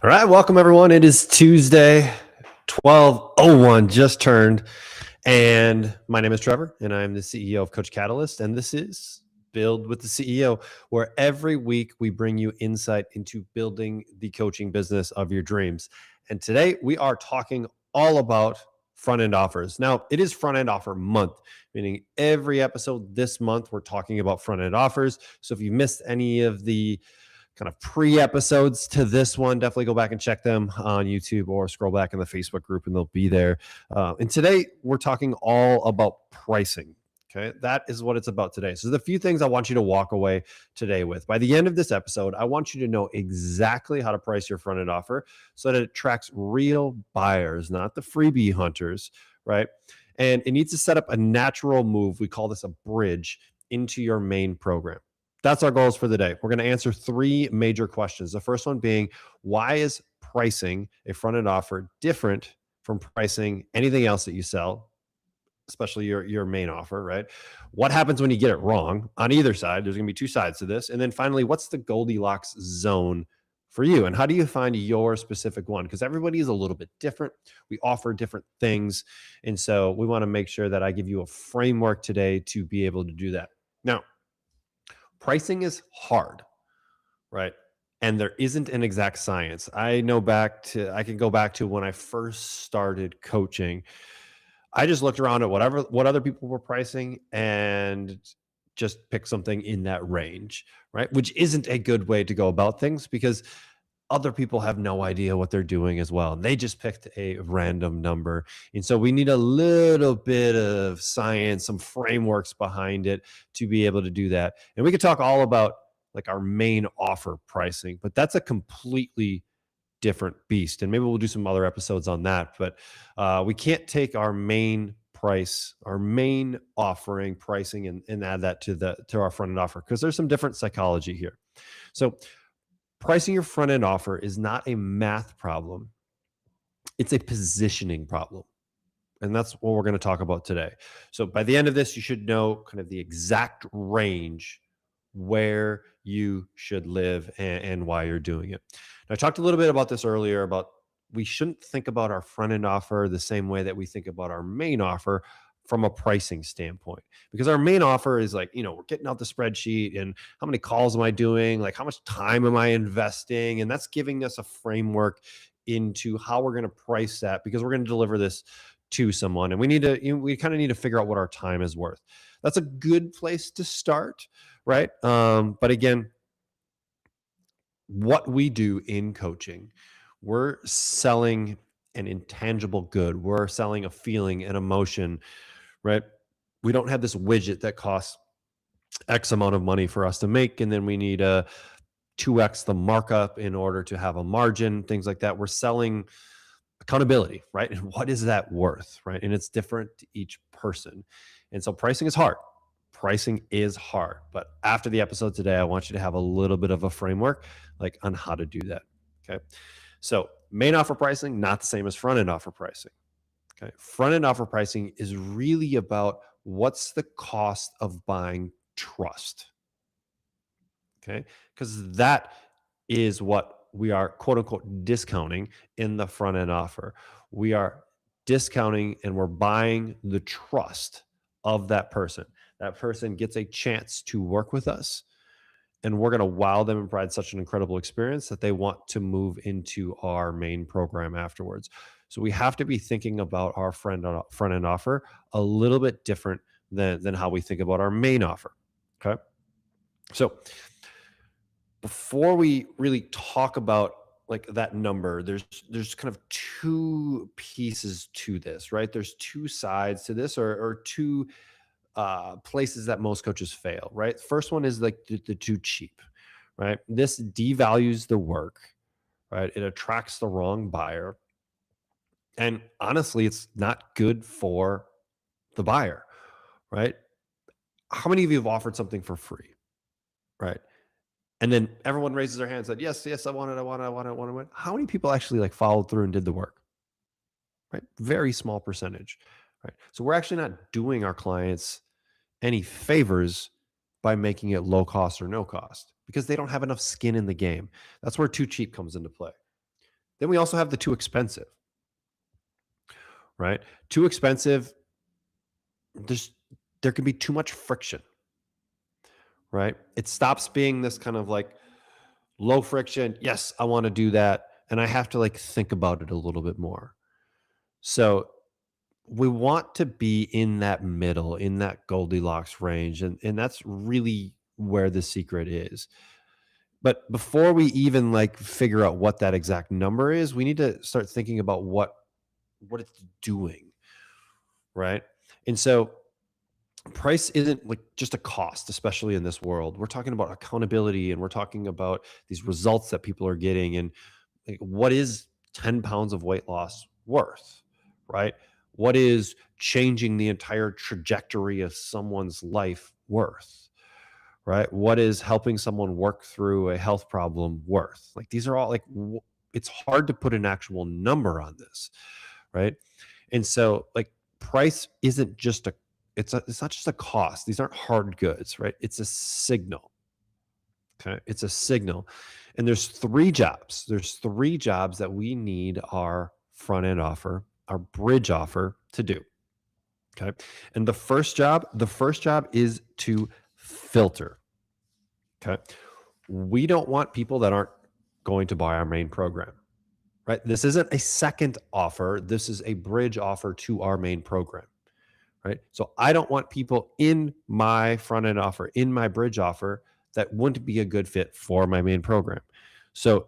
All right, welcome everyone. It is Tuesday, 12:01 just turned, and my name is Trevor, and I'm the CEO of Coach Catalyst, and this is Build with the CEO, where every week we bring you insight into building the coaching business of your dreams. And today we are talking all about front-end offers. Now, it is front-end offer month, meaning every episode this month we're talking about front-end offers. So if you missed any of the kind of pre-episodes to this one, definitely go back and check them on YouTube or scroll back in the Facebook group and they'll be there. And today we're talking all about pricing. Okay, that is what it's about today. So there's a few things I want you to walk away today with. By the end of this episode, I want you to know exactly how to price your front-end offer so that it attracts real buyers, not the freebie hunters, right? And it needs to set up a natural move. We call this a bridge into your main program. That's our goals for the day. We're going to answer three major questions. The first one being, why is pricing a front-end offer different from pricing anything else that you sell, especially your main offer, right? What happens when you get it wrong on either side? There's going to be two sides to this. And then finally, what's the Goldilocks zone for you? And how do you find your specific one? Because everybody is a little bit different. We offer different things. And so we want to make sure that I give you a framework today to be able to do that. Now, pricing is hard, right? And there isn't an exact science. I can go back to when I first started coaching. I just looked around at what other people were pricing and just picked something in that range, right? Which isn't a good way to go about things because other people have no idea what they're doing as well. They just picked a random number. And so we need a little bit of science, some frameworks behind it to be able to do that. And we could talk all about like our main offer pricing, but that's a completely different beast. And maybe we'll do some other episodes on that. But we can't take our main price, our main offering pricing and add that to our front end offer because there's some different psychology here. So pricing your front end offer is not a math problem. It's a positioning problem. And that's what we're going to talk about today. So by the end of this, you should know kind of the exact range where you should live and why you're doing it. Now, I talked a little bit about this earlier about we shouldn't think about our front end offer the same way that we think about our main offer from a pricing standpoint, because our main offer is like, we're getting out the spreadsheet and how many calls am I doing? Like how much time am I investing? And that's giving us a framework into how we're going to price that because we're going to deliver this to someone. And we kind of need to figure out what our time is worth. That's a good place to start, right? But again, what we do in coaching, we're selling an intangible good. We're selling a feeling, an emotion, right? We don't have this widget that costs X amount of money for us to make, and then we need a 2X the markup in order to have a margin, things like that. We're selling accountability, right? And what is that worth, right? And it's different to each person. And so pricing is hard. Pricing is hard. But after the episode today, I want you to have a little bit of a framework like on how to do that. Okay. So main offer pricing, not the same as front end offer pricing. Okay. Front end offer pricing is really about what's the cost of buying trust. Okay. Because that is what we are quote unquote discounting in the front end offer. We are discounting and we're buying the trust of that person. That person gets a chance to work with us and we're going to wow them and provide such an incredible experience that they want to move into our main program afterwards. So we have to be thinking about our front end offer a little bit different than how we think about our main offer. Okay. So before we really talk about like that number, there's kind of two pieces to this, right? There's two sides to this or two places that most coaches fail, right? First one is like the too cheap, right? This devalues the work, right? It attracts the wrong buyer. And honestly, it's not good for the buyer, right? How many of you have offered something for free, right? And then everyone raises their hand and said, yes, I want it. How many people actually like followed through and did the work, right? Very small percentage, right? So we're actually not doing our clients any favors by making it low cost or no cost because they don't have enough skin in the game. That's where too cheap comes into play. Then we also have the too expensive, right? Too expensive, there can be too much friction, right? It stops being this kind of like low friction. Yes, I want to do that. And I have to like think about it a little bit more. So we want to be in that middle, in that Goldilocks range. And that's really where the secret is. But before we even like figure out what that exact number is, we need to start thinking about what it's doing, right? And so price isn't like just a cost, especially in this world. We're talking about accountability and we're talking about these results that people are getting. And like, what is 10 pounds of weight loss worth, right? What is changing the entire trajectory of someone's life worth, right? What is helping someone work through a health problem worth? Like these are all like, it's hard to put an actual number on this, right? And so like price isn't just it's not just a cost. These aren't hard goods, right? It's a signal. Okay. It's a signal. And there's three jobs. There's three jobs that we need our front end offer, our bridge offer to do. Okay. And the first job is to filter. Okay. We don't want people that aren't going to buy our main program, right? This isn't a second offer. This is a bridge offer to our main program, right? So I don't want people in my front end offer, in my bridge offer that wouldn't be a good fit for my main program. So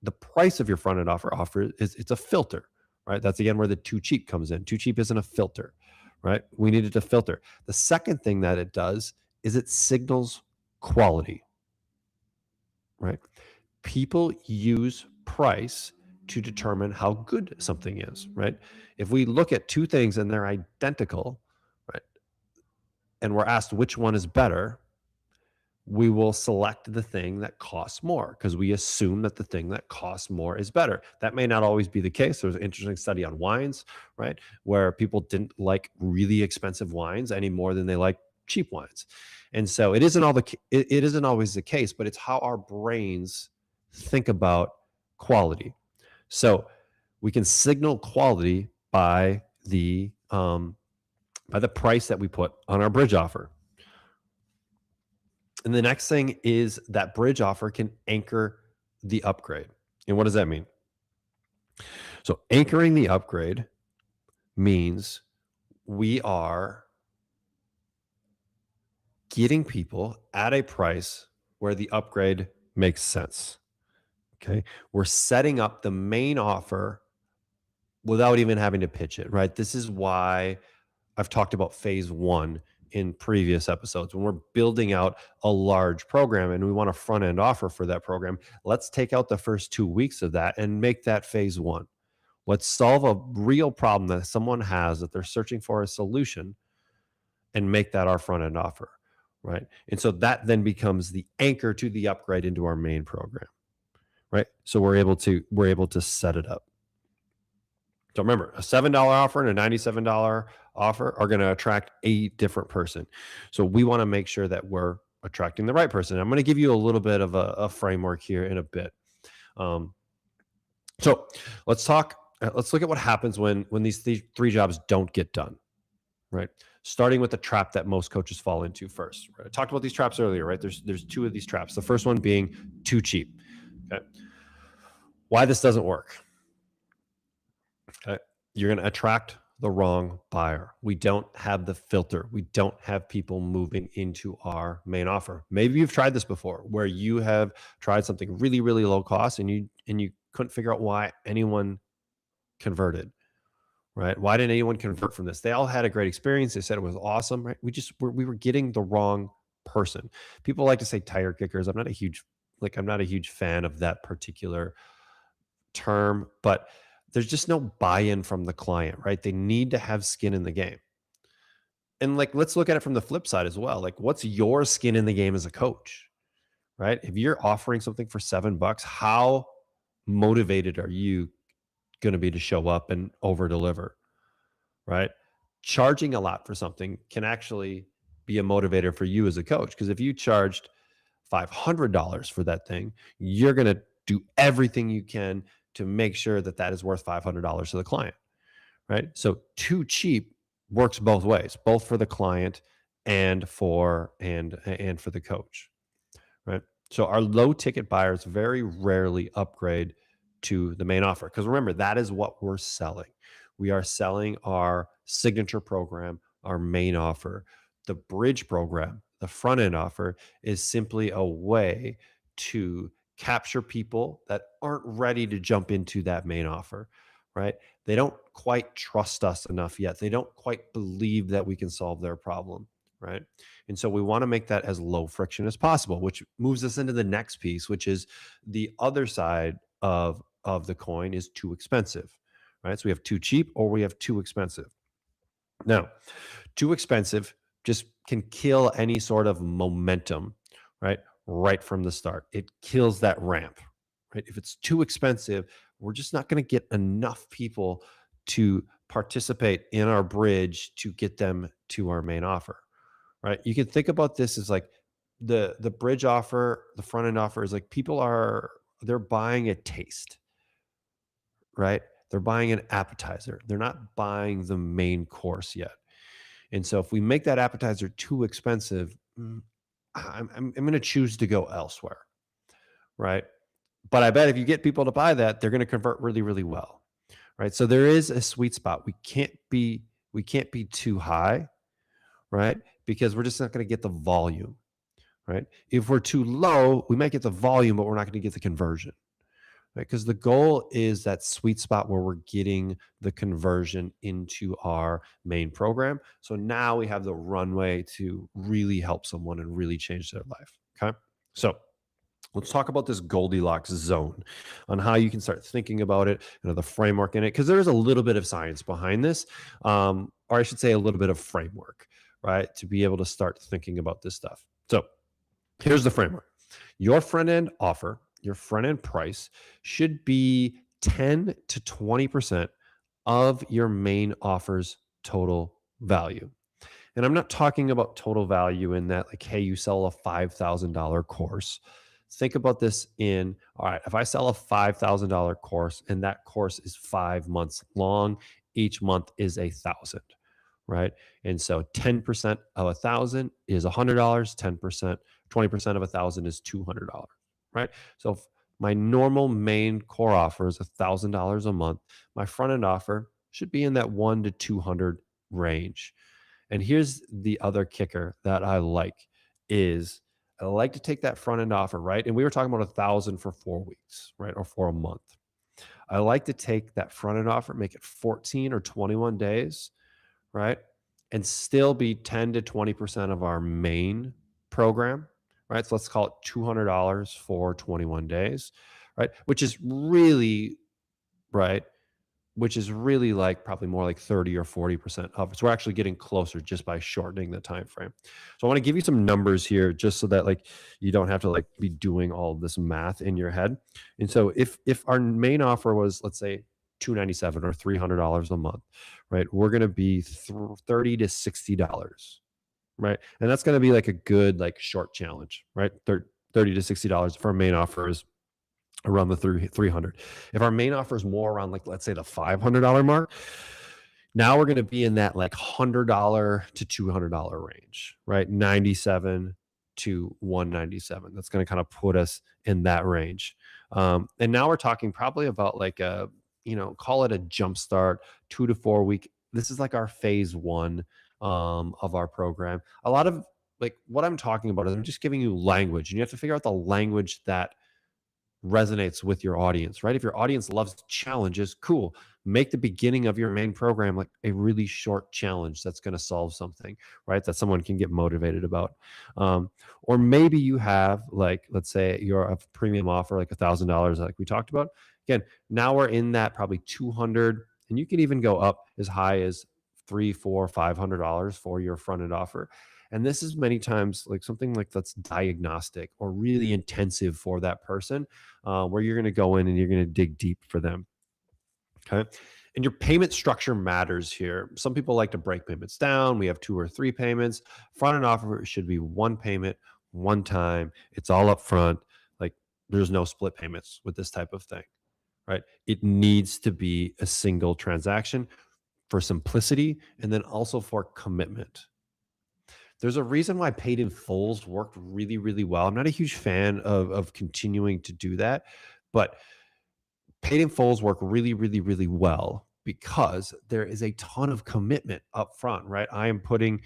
the price of your front end offer is it's a filter, right? That's again where the too cheap comes in. Too cheap isn't a filter, right? We needed to filter. The second thing that it does is it signals quality, right? People use price to determine how good something is, right? If we look at two things and they're identical, right, and we're asked which one is better, we will select the thing that costs more because we assume that the thing that costs more is better. That may not always be the case. There's an interesting study on wines, right, where people didn't like really expensive wines any more than they like cheap wines. And so it isn't always the case, but it's how our brains think about quality. So we can signal quality by the price that we put on our bridge offer. And the next thing is that bridge offer can anchor the upgrade. And what does that mean? So anchoring the upgrade means we are getting people at a price where the upgrade makes sense. Okay. We're setting up the main offer without even having to pitch it, right? This is why I've talked about phase one in previous episodes. When we're building out a large program and we want a front end offer for that program, let's take out the first 2 weeks of that and make that phase one. Let's solve a real problem that someone has that they're searching for a solution and make that our front end offer, right? And so that then becomes the anchor to the upgrade into our main program, right? So we're able to set it up. So remember, a $7 offer and a $97 offer are going to attract a different person. So we want to make sure that we're attracting the right person. I'm going to give you a little bit of a framework here in a bit. So let's look at what happens when these three jobs don't get done, right? Starting with the trap that most coaches fall into first. Right? I talked about these traps earlier, right? There's two of these traps. The first one being too cheap. Okay. Why this doesn't work. Okay. You're going to attract the wrong buyer. We don't have the filter. We don't have people moving into our main offer. Maybe you've tried this before where you have tried something really, really low cost and you couldn't figure out why anyone converted, right? Why didn't anyone convert from this? They all had a great experience. They said it was awesome, right? We were getting the wrong person. People like to say tire kickers. I'm not a huge fan of that particular term, but there's just no buy-in from the client, right? They need to have skin in the game. And like, let's look at it from the flip side as well. Like, what's your skin in the game as a coach, right? If you're offering something for $7, how motivated are you going to be to show up and over deliver, right? Charging a lot for something can actually be a motivator for you as a coach. Because if you charged $500 for that thing, you're going to do everything you can to make sure that that is worth $500 to the client, right? So too cheap works both ways, both for the client and for the coach, right? So our low ticket buyers very rarely upgrade to the main offer, because remember, that is what we're selling. We are selling our signature program, our main offer. The bridge program, the front end offer, is simply a way to capture people that aren't ready to jump into that main offer, right? They don't quite trust us enough yet. They don't quite believe that we can solve their problem, right? And so we want to make that as low friction as possible, which moves us into the next piece, which is the other side of the coin is too expensive, right? So we have too cheap or we have too expensive. Now, too expensive just can kill any sort of momentum, right? Right from the start. It kills that ramp, right? If it's too expensive, we're just not going to get enough people to participate in our bridge to get them to our main offer, right? You can think about this as like the bridge offer, the front end offer is like they're buying a taste, right? They're buying an appetizer. They're not buying the main course yet. And so if we make that appetizer too expensive, I'm going to choose to go elsewhere, right? But I bet if you get people to buy that, they're going to convert really, really well, right? So there is a sweet spot. We can't be too high, right? Because we're just not going to get the volume, right? If we're too low, we might get the volume, but we're not going to get the conversion, right? Because the goal is that sweet spot where we're getting the conversion into our main program. So now we have the runway to really help someone and really change their life. Okay. So let's talk about this Goldilocks zone on how you can start thinking about it, the framework in it, because there is a little bit of science behind this, or I should say a little bit of framework, right, to be able to start thinking about this stuff. So here's the framework. Your front end offer, your front end price should be 10 to 20% of your main offer's total value. And I'm not talking about total value in that, like, hey, you sell a $5,000 course. Think about this all right, if I sell a $5,000 course and that course is 5 months long, each month is $1,000, right? And so 10% of 1,000 is $100, 10%, 20% of 1,000 is $200, right? So if my normal main core offer is $1,000 a month, my front end offer should be in that 1 to 200 range. And here's the other kicker that I like is I like to take that front end offer, right? And we were talking about 1,000 for 4 weeks, right? Or for a month. I like to take that front end offer, make it 14 or 21 days, right? And still be 10 to 20% of our main program, right? So let's call it $200 for 21 days, right? Which is really, right? Which is really like probably more like 30 or 40% of it. So we're actually getting closer just by shortening the time frame. So I want to give you some numbers here just so that like you don't have to like be doing all this math in your head. And so if our main offer was, let's say, $297 or $300 a month, right? We're going to be $30 to $60, right? And that's going to be like a good like short challenge, right? $30 to $60 for our main offer is around the 300. If our main offer is more around, like, let's say the $500 mark, now we're going to be in that like $100 to $200 range, right? 97 to 197. That's going to kind of put us in that range. And now we're talking probably about like call it a jumpstart, 2 to 4 week. This is like our phase one of our program. A lot of like what I'm talking about is I'm just giving you language, and you have to figure out the language that resonates with your audience, right? If your audience loves challenges, cool. Make the beginning of your main program like a really short challenge that's going to solve something, right? That someone can get motivated about. Or maybe you have like, let's say you're a premium offer, like $1,000, like we talked about. Again, now we're in that probably 200, and you can even go up as high as $300, $400, $500 for your front end offer. And this is many times like something like that's diagnostic or really intensive for that person, where you're going to go in and you're going to dig deep for them. Okay. And your payment structure matters here. Some people like to break payments down. We have 2 or 3 payments. Front end offer should be 1 payment, 1 time. It's all up front. Like there's no split payments with this type of thing. right? It needs to be a single transaction for simplicity and then also for commitment. There's a reason why paid in fulls worked really, really well. I'm not a huge fan of continuing to do that, but paid in fulls work really, really, really well because there is a ton of commitment up front, right? I'm putting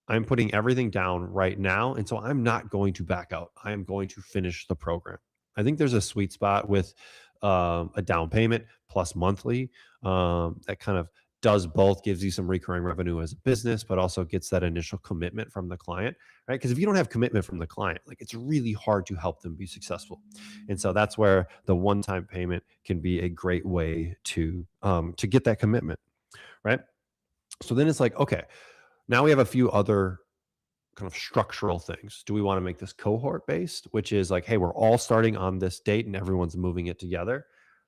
everything down right now. And so I'm not going to back out. I am going to finish the program. I think there's a sweet spot with a down payment plus monthly that kind of does both, gives you some recurring revenue as a business, but also gets that initial commitment from the client, right? Because if you don't have commitment from the client, like it's really hard to help them be successful. And so that's where the one-time payment can be a great way to get that commitment, right? So then it's like, okay, now we have a few other kind of structural things. Do we want to make this cohort based, which is like, hey, we're all starting on this date and everyone's moving it together,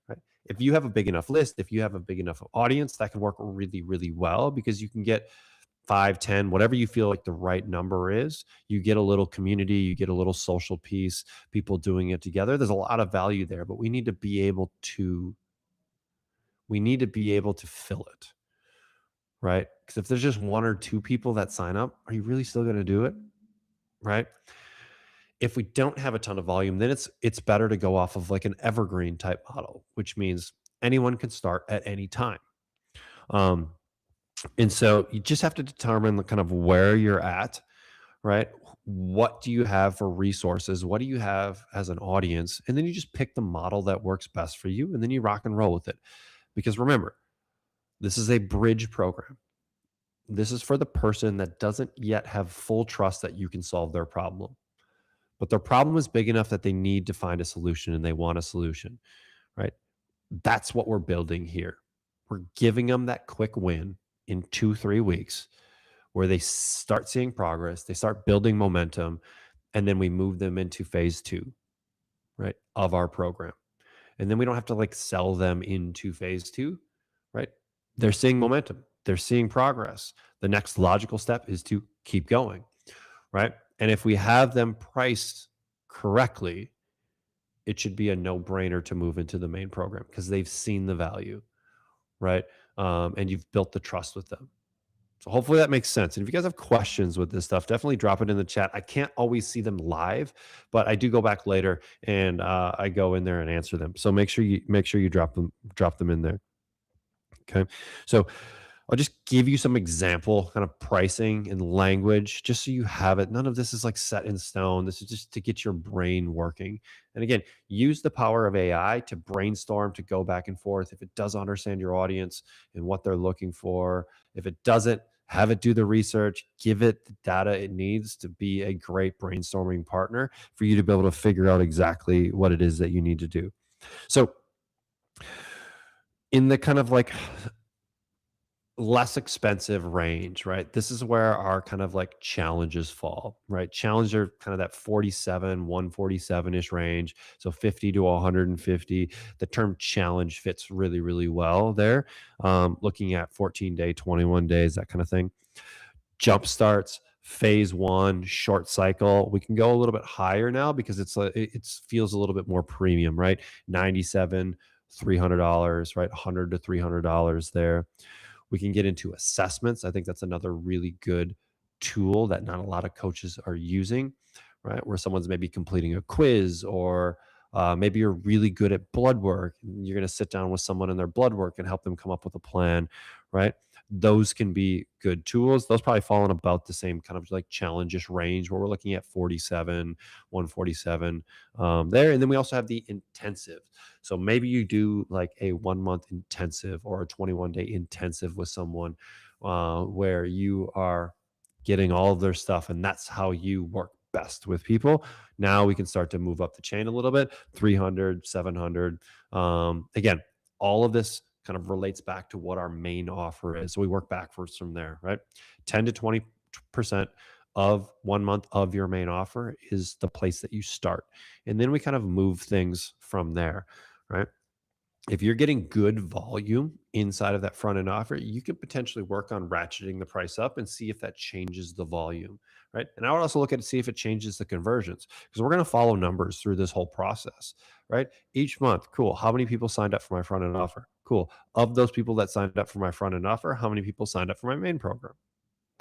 right? If you have a big enough list, if you have a big enough audience, that can work really, really well because you can get 5, 10, whatever you feel like the right number is. You get a little community, you get a little social piece, people doing it together. There's a lot of value there, but we need to be able to fill it, right? Because if there's just 1 or 2 people that sign up, are you really still going to do it, right? If we don't have a ton of volume, then it's better to go off of like an evergreen type model, which means anyone can start at any time. Um, and so you just have to determine the kind of where you're at, right? What do you have for resources? What do you have as an audience? And then you just pick the model that works best for you, and then you rock and roll with it. Because remember, this is a bridge program. This is for the person that doesn't yet have full trust that you can solve their problem. But their problem is big enough that they need to find a solution and they want a solution, right? That's what we're building here. We're giving them that quick win in 2-3 weeks where they start seeing progress, they start building momentum, and then we move them into phase 2, right, of our program. And then we don't have to like sell them into phase 2, right? They're seeing momentum, they're seeing progress. The next logical step is to keep going, right? And if we have them priced correctly, it should be a no-brainer to move into the main program because they've seen the value, right? And you've built the trust with them. So hopefully that makes sense. And if you guys have questions with this stuff, definitely drop it in the chat. I can't always see them live, but I do go back later and I go in there and answer them. So make sure you drop them in there. Okay. So I'll just give you some example kind of pricing and language just so you have it. None of this is like set in stone. This is just to get your brain working. And again, use the power of AI to brainstorm, to go back and forth. If it doesn't understand your audience and what they're looking for, if it doesn't, have it do the research, give it the data it needs to be a great brainstorming partner for you to be able to figure out exactly what it is that you need to do. So in the kind of like less expensive range, right? This is where our kind of like challenges fall, right? Challenges are kind of that 47, 147-ish range. So 50 to 150. The term challenge fits really, really well there. Looking at 14-day, 21 days, that kind of thing. Jump starts, phase 1, short cycle. We can go a little bit higher now because it feels a little bit more premium, right? 97, $300, right? $100 to $300 there. We can get into assessments. I think that's another really good tool that not a lot of coaches are using, right? Where someone's maybe completing a quiz or maybe you're really good at blood work. And you're going to sit down with someone in their blood work and help them come up with a plan, right? Those can be good tools. Those probably fall in about the same kind of like challenge-ish range where we're looking at 47, 147 there. And then we also have the intensive. So maybe you do like a 1-month intensive or a 21-day intensive with someone where you are getting all of their stuff and that's how you work best with people. Now we can start to move up the chain a little bit, 300, 700. Again, all of this kind of relates back to what our main offer is. So we work backwards from there, right? 10 to 20% of 1 month of your main offer is the place that you start. And then we kind of move things from there, right? If you're getting good volume inside of that front end offer, you could potentially work on ratcheting the price up and see if that changes the volume, right? And I would also look at it, see if it changes the conversions, because we're going to follow numbers through this whole process, right? Each month, cool. How many people signed up for my front end offer? Cool. Of those people that signed up for my front end offer, how many people signed up for my main program?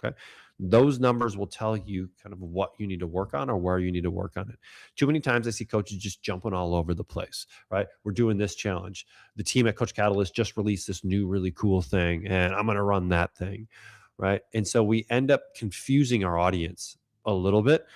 Okay. Those numbers will tell you kind of what you need to work on or where you need to work on it. Too many times I see coaches just jumping all over the place, right? We're doing this challenge. The team at Coach Catalyst just released this new, really cool thing, and I'm going to run that thing, right? And so we end up confusing our audience a little bit.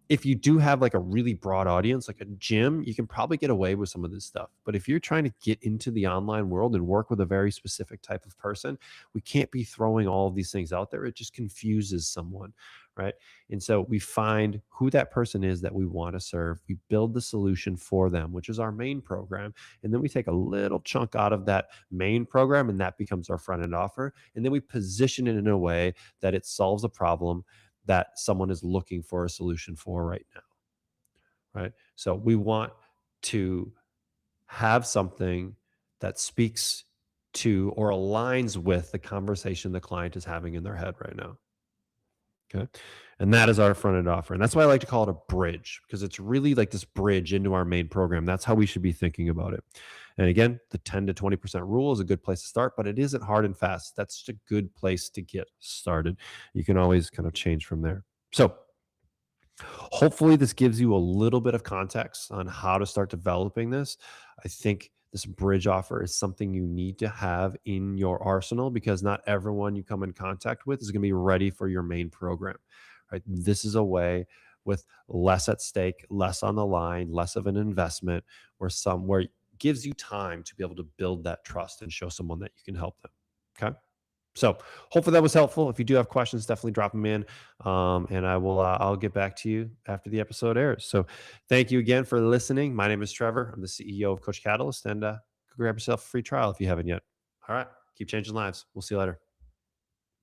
If you do have like a really broad audience, like a gym, you can probably get away with some of this stuff. But if you're trying to get into the online world and work with a very specific type of person, we can't be throwing all of these things out there. It just confuses someone, right? And so we find who that person is that we want to serve. We build the solution for them, which is our main program. And then we take a little chunk out of that main program, and that becomes our front end offer. And then we position it in a way that it solves a problem that someone is looking for a solution for right now, right? So we want to have something that speaks to or aligns with the conversation the client is having in their head right now. Okay. And that is our front end offer. And that's why I like to call it a bridge, because it's really like this bridge into our main program. That's how we should be thinking about it. And again, the 10 to 20% rule is a good place to start, but it isn't hard and fast. That's just a good place to get started. You can always kind of change from there. So hopefully this gives you a little bit of context on how to start developing this. I think this bridge offer is something you need to have in your arsenal, because not everyone you come in contact with is going to be ready for your main program, right? This is a way with less at stake, less on the line, less of an investment, where it gives you time to be able to build that trust and show someone that you can help them. Okay. So hopefully that was helpful. If you do have questions, definitely drop them in, and I'll get back to you after the episode airs. So thank you again for listening. My name is Trevor. I'm the CEO of Coach Catalyst, and go grab yourself a free trial if you haven't yet. All right, keep changing lives. We'll see you later.